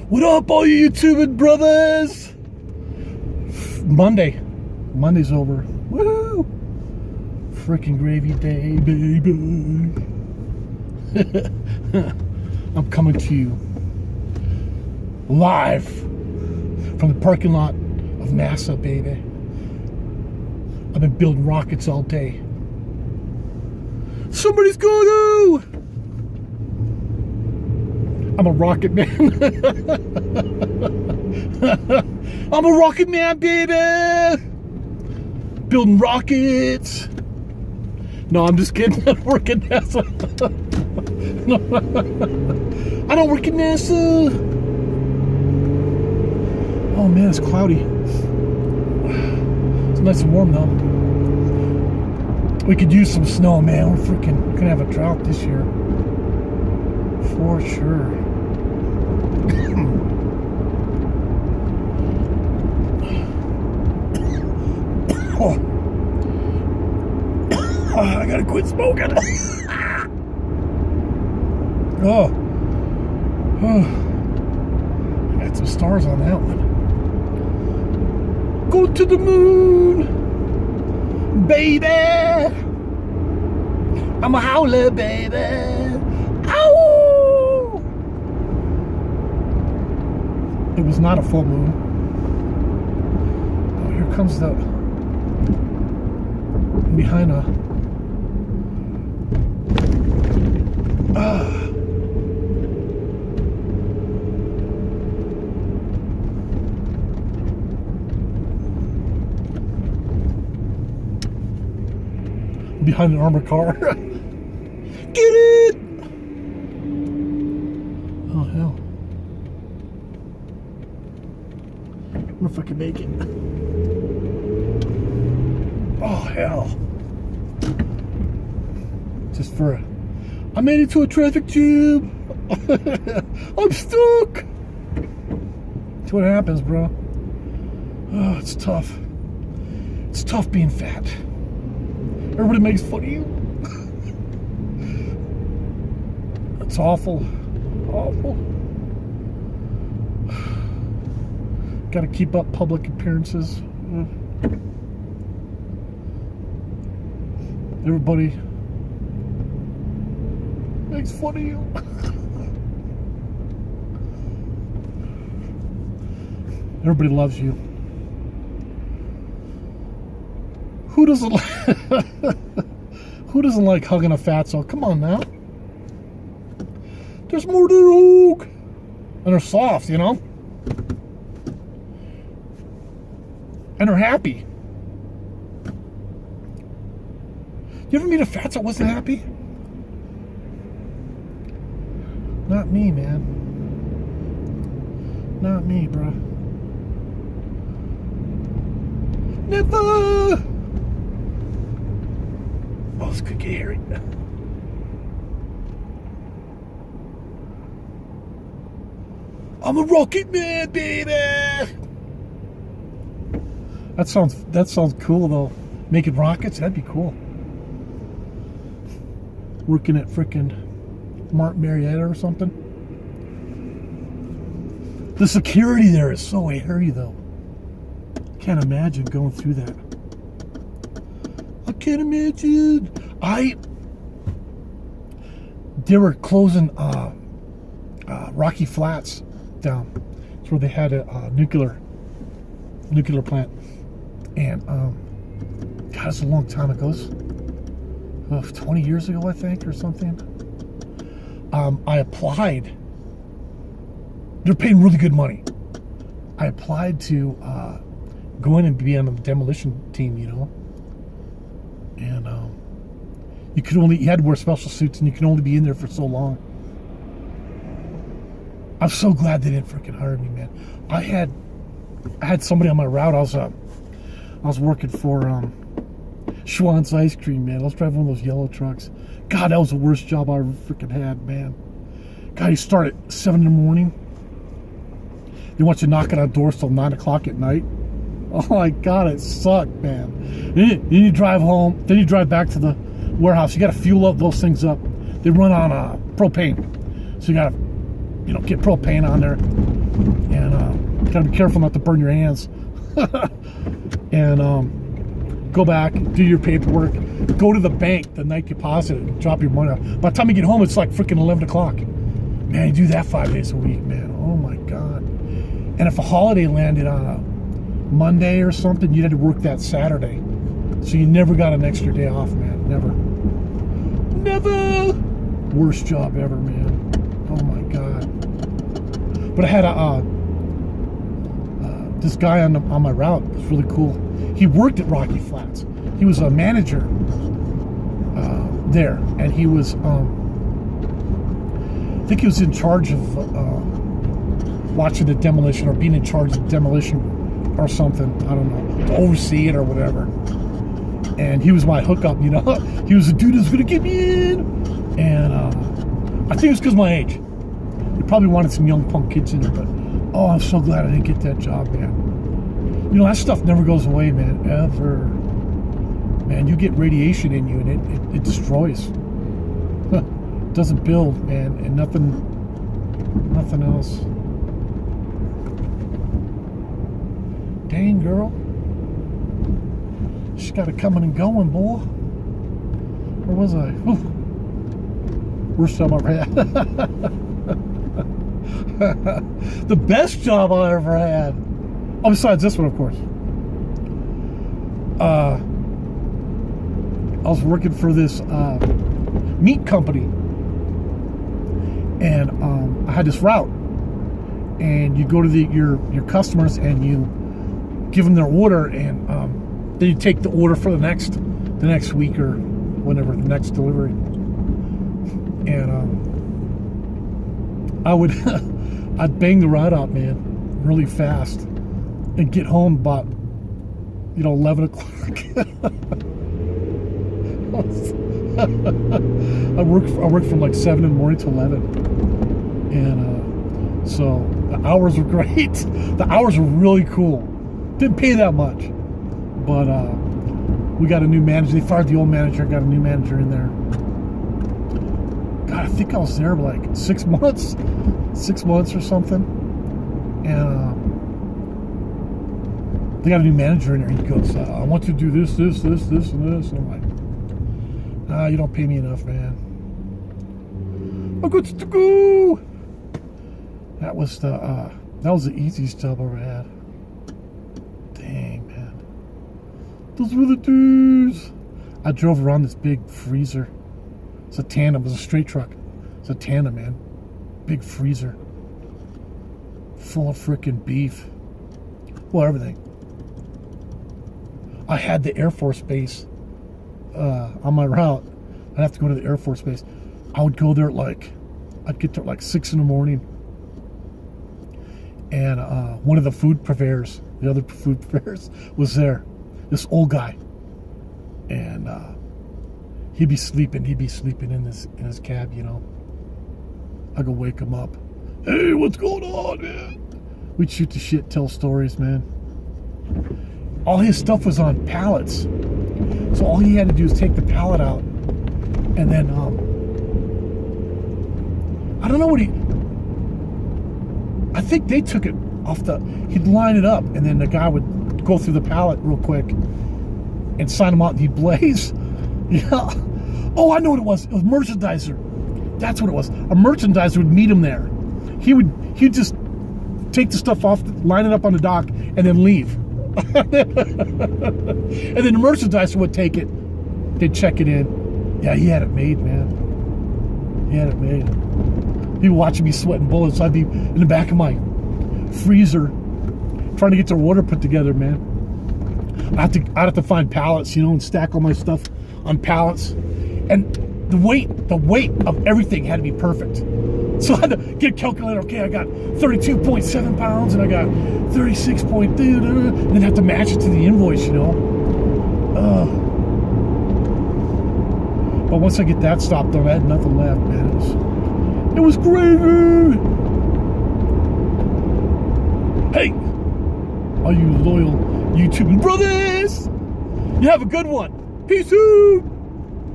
What up, all you YouTubing brothers? Monday's over. Woo! Freaking gravy day, baby. I'm coming to you live from the parking lot of NASA, baby. I've been building rockets all day. Somebody's going to! I'm a rocket man. I'm a rocket man, baby. Building rockets. No, I'm just kidding. I don't work at NASA. No, I don't work at NASA. Oh man, it's cloudy. It's nice and warm though. We could use some snow, man. We're freaking gonna have a drought this year. For sure. I gotta quit smoking. Oh. I got some stars on that one. Go to the moon, baby. I'm a howler, baby. Ow! It was not a full moon. Oh, here comes the behind a behind an armored car. Get it! Oh hell. I wonder if I can make it. Oh hell. Just for a... I made it to a traffic jam. I'm stuck. That's what happens, bro. Oh, it's tough. It's tough being fat. Everybody makes fun of you. It's awful. Awful. Gotta keep up public appearances. Everybody makes fun of you. Everybody loves you. Who doesn't like who doesn't like hugging a fatso? Come on now. There's more to the hug. And they're soft, you know? And they're happy. You ever meet a fatso that wasn't happy? Not me, man. Not me, bro. Never! Oh, this could get hairy. I'm a rocket man, baby! That sounds cool, though. Making rockets, that'd be cool. Working at frickin' Martin Marietta or something. The security there is so hairy, though. Can't imagine going through that. I can't imagine. They were closing Rocky Flats down. It's where they had a nuclear plant. And God, it's a long time ago. 20 years ago, I think, or something. I applied. They're paying really good money. I applied to go in and be on the demolition team, you know. And you had to wear special suits, and you can only be in there for so long. I'm so glad they didn't freaking hire me, man. I had somebody on my route. I was working for Schwann's Ice Cream, man. I was driving one of those yellow trucks. God, that was the worst job I ever freaking had, man. God, you start at 7 in the morning. They want you knocking on doors till 9 o'clock at night. Oh my God, it sucked, man. Then you drive home. Then you drive back to the warehouse. You got to fuel up those things up. They run on propane, so you got to, get propane on there. And gotta be careful not to burn your hands. And go back, do your paperwork, go to the bank the night you deposit it, drop your money off. By the time you get home, it's like freaking 11 o'clock. Man, you do that 5 days a week, man. Oh my God. And if a holiday landed on a Monday or something, you had to work that Saturday. So you never got an extra day off, man. Never. Never. Worst job ever, man. Oh my God. But I had this guy on my route. It was really cool. He worked at Rocky Flats. He was a manager there, and he was, I think he was in charge of watching the demolition, or being in charge of demolition or something. I don't know, to oversee it or whatever. And he was my hookup, you know. He was the dude who's gonna get me in. And I think it's because of my age. He probably wanted some young punk kids in there, but oh, I'm so glad I didn't get that job, man. You know, that stuff never goes away, man, ever. Man, you get radiation in you and it destroys. It doesn't build, man, and nothing else. Dang, girl. She's got it coming and going, boy. Where was I? Whew. Worst job I've ever had. The best job I ever had. Oh, besides this one, of course. I was working for this meat company, and I had this route, and you go to your customers and you give them their order, and then you take the order for the next week or whenever the next delivery. And I'd bang the route out, man, really fast, and get home about 11 o'clock. I worked from like 7 in the morning to 11, and so the hours were great. The hours were really cool. Didn't pay that much, but we got a new manager. They fired the old manager, got a new manager in there. God, I think I was there like 6 months or something, and they got a new manager in there. He goes, I want you to do this, and this. And I'm like, nah, you don't pay me enough, man. I got to go. That was the easiest job I ever had. Dang, man. Those were the dudes. I drove around this big freezer. It's a tandem. It was a straight truck. It's a tandem, man. Big freezer. Full of freaking beef. Well, everything. I had the Air Force Base on my route. I'd have to go to the Air Force Base. I would go there I'd get there like 6 in the morning. And one of the food purveyors, the other food purveyors, was there. This old guy. And he'd be sleeping in his cab, you know. I go wake him up. Hey, what's going on, man? We'd shoot the shit, tell stories, man. All his stuff was on pallets. So all he had to do is take the pallet out, and then I don't know what I think they took it off he'd line it up, and then the guy would go through the pallet real quick and sign them out, and he'd blaze. Yeah. Oh, I know what it was. It was merchandiser. That's what it was. A merchandiser would meet him there. He'd just take the stuff off, line it up on the dock, and then leave. And then the merchandiser would take it. They'd check it in. Yeah, he had it made, man. He had it made. He'd be watching me sweating bullets. I'd be in the back of my freezer trying to get their order put together, man. I'd have to find pallets, you know, and stack all my stuff on pallets. And the weight of everything had to be perfect. So I had to get a calculator. Okay, I got 32.7 pounds, and I got 36.2, and then have to match it to the invoice, you know. But once I get that stopped on, I had nothing left, man. It was gravy. Hey, all you loyal YouTube brothers, you have a good one. Peace out.